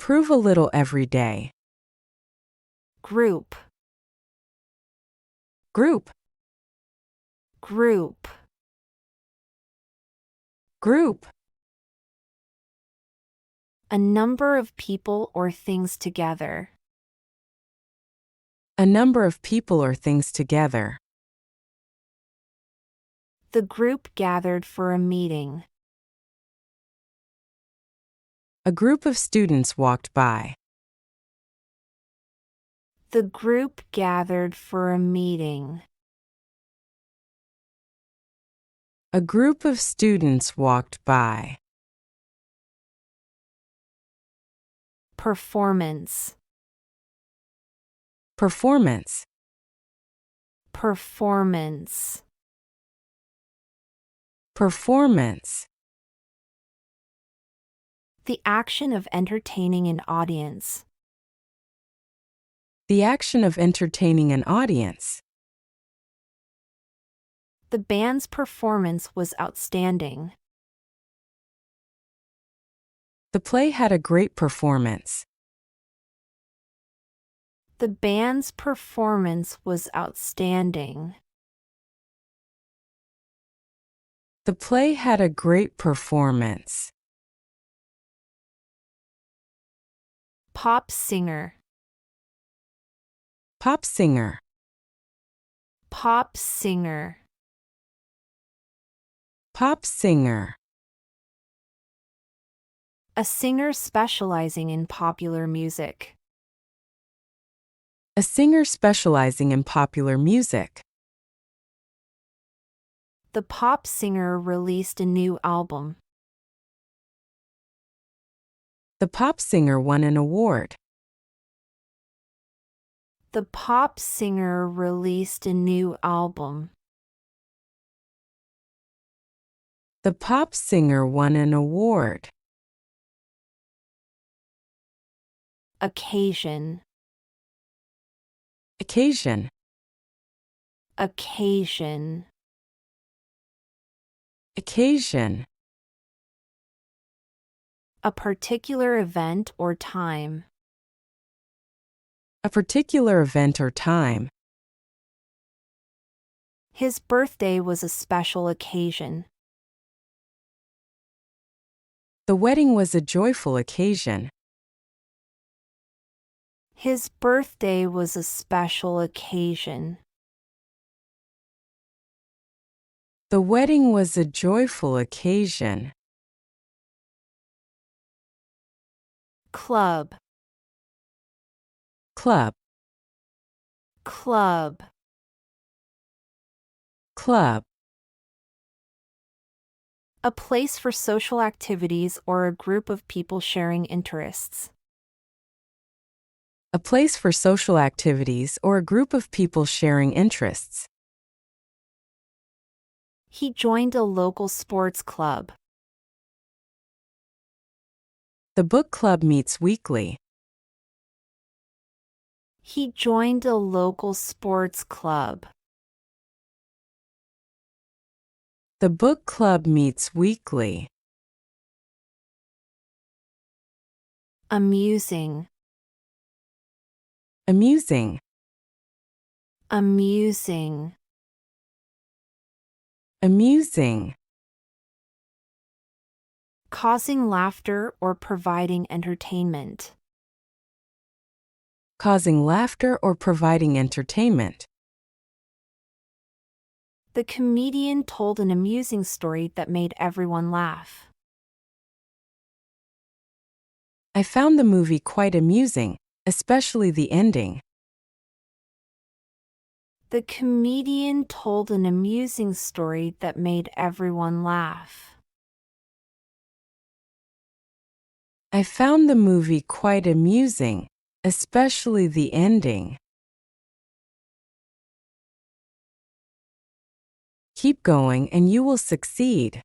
Improve a little every day. Group. Group. Group. Group. A number of people or things together. A number of people or things together. The group gathered for a meeting. A group of students walked by. The group gathered for a meeting. A group of students walked by. Performance. Performance. Performance. Performance. The action of entertaining an audience. The action of entertaining an audience. The band's performance was outstanding. The play had a great performance. The band's performance was outstanding. The play had a great performance. Pop singer. Pop singer. Pop singer. Pop singer. A singer specializing in popular music. A singer specializing in popular music. The pop singer released a new album. The pop singer won an award. The pop singer released a new album. The pop singer won an award. Occasion. Occasion. Occasion. Occasion. A particular event or time. A particular event or time. His birthday was a special occasion. The wedding was a joyful occasion. His birthday was a special occasion. The wedding was a joyful occasion. Club. Club. Club. Club. A place for social activities or a group of people sharing interests. A place for social activities or a group of people sharing interests. He joined a local sports club. The book club meets weekly. He joined a local sports club. The book club meets weekly. Amusing. Amusing. Amusing. Amusing. Causing laughter or providing entertainment. Causing laughter or providing entertainment. The comedian told an amusing story that made everyone laugh. I found the movie quite amusing, especially the ending. The comedian told an amusing story that made everyone laugh. I found the movie quite amusing, especially the ending. Keep going and you will succeed.